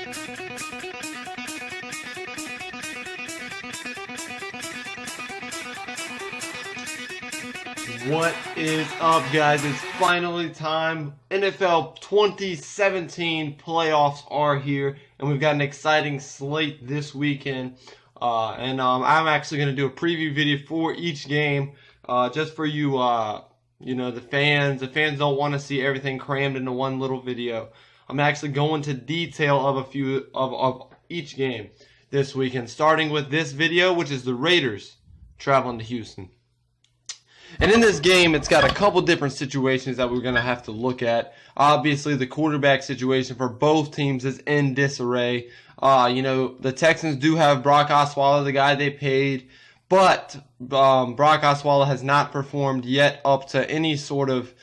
What is up, guys? It's finally time. NFL 2017 playoffs are here, and we've got an exciting slate this weekend. I'm actually going to do a preview video for each game, just for you, the fans. The fans don't want to see everything crammed into one little video. I'm actually going to detail of a few of each game this weekend, starting with this video, which is the Raiders traveling to Houston. And in this game, it's got a couple different situations that we're going to have to look at. Obviously, the quarterback situation for both teams is in disarray. The Texans do have Brock Osweiler, the guy they paid, but Brock Osweiler has not performed yet up to any sort of,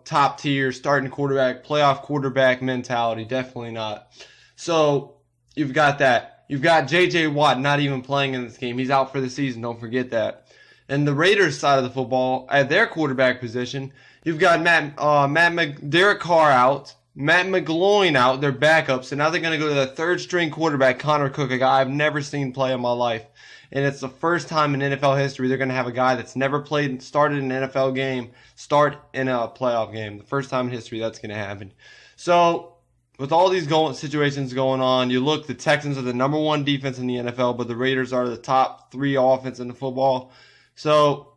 top tier starting quarterback, playoff quarterback mentality. Definitely not. So you've got that. You've got J.J. Watt not even playing in this game. He's out for the season. Don't forget that. And the Raiders side of the football, at their quarterback position, you've got Derek Carr out, Matt McGloin out, their backup. So now they're going to go to the third-string quarterback, Connor Cook, a guy I've never seen play in my life. And it's the first time in NFL history they're going to have a guy that's never started an NFL game, start in a playoff game. The first time in history that's going to happen. So with all these situations going on, you look, the Texans are the #1 defense in the NFL, but the Raiders are the top 3 offense in the football. So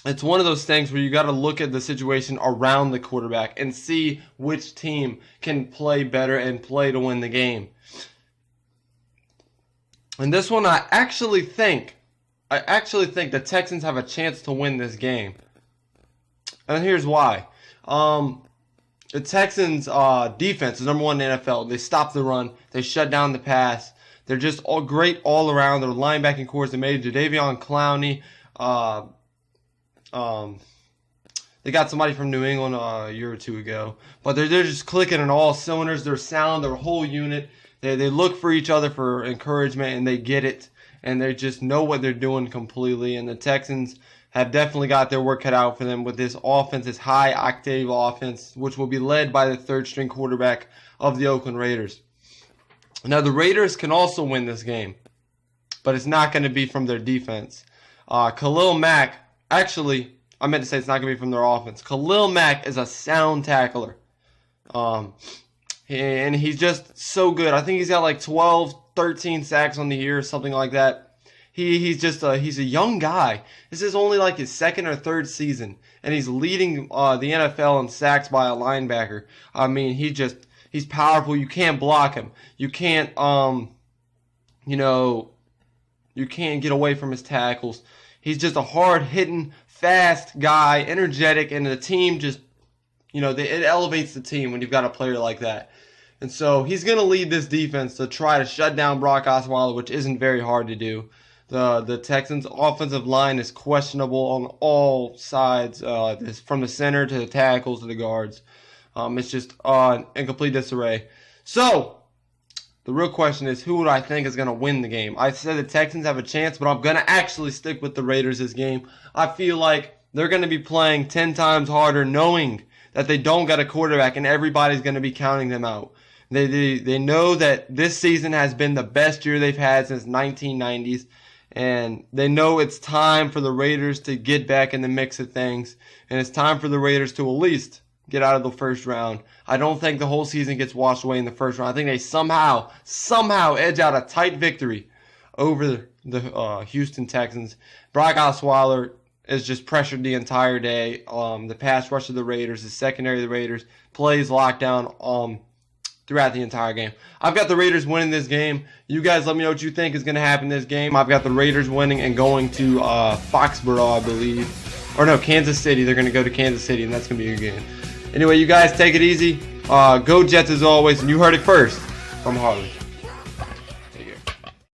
it's one of those things where you got to look at the situation around the quarterback and see which team can play better and play to win the game. And this one, I actually think the Texans have a chance to win this game. And here's why. The Texans' defense is #1 in the NFL. They stop the run. They shut down the pass. They're just all great all around. Their linebacking core is amazing. Jadeveon Clowney. They got somebody from New England a year or two ago, but they're just clicking on all cylinders. They're sound, their whole unit. They look for each other for encouragement, and they get it, and they just know what they're doing completely. And the Texans have definitely got their work cut out for them with this offense, this high octave offense, which will be led by the third-string quarterback of the Oakland Raiders. Now the Raiders can also win this game, but it's not going to be from their defense. Khalil Mack, actually, I meant to say it's not going to be from their offense. Khalil Mack is a sound tackler. And he's just so good. I think he's got like 12, 13 sacks on the year or something like that. He's a young guy. This is only like his second or third season, and he's leading the NFL in sacks by a linebacker. I mean, he's powerful. You can't block him. You can't you can't get away from his tackles. He's just a hard-hitting, fast guy, energetic, and the team just, it elevates the team when you've got a player like that. And so he's going to lead this defense to try to shut down Brock Osweiler, which isn't very hard to do. The Texans' offensive line is questionable on all sides, from the center to the tackles to the guards. It's just in complete disarray. So the real question is, who do I think is going to win the game? I said the Texans have a chance, but I'm going to actually stick with the Raiders this game. I feel like they're going to be playing 10 times harder, knowing that they don't got a quarterback and everybody's going to be counting them out. They know that this season has been the best year they've had since 1990s, and they know it's time for the Raiders to get back in the mix of things, and it's time for the Raiders to at least get out of the first round. I don't think the whole season gets washed away in the first round. I think they somehow edge out a tight victory over the Houston Texans. Brock Osweiler is just pressured the entire day. The pass rush of the Raiders, the secondary of the Raiders, plays lockdown throughout the entire game. I've got the Raiders winning this game. You guys let me know what you think is going to happen in this game. I've got the Raiders winning and going to Foxborough, I believe. Or no, Kansas City. They're going to go to Kansas City, and that's going to be a good game. Anyway, you guys take it easy. Go Jets as always, and you heard it first from Harley.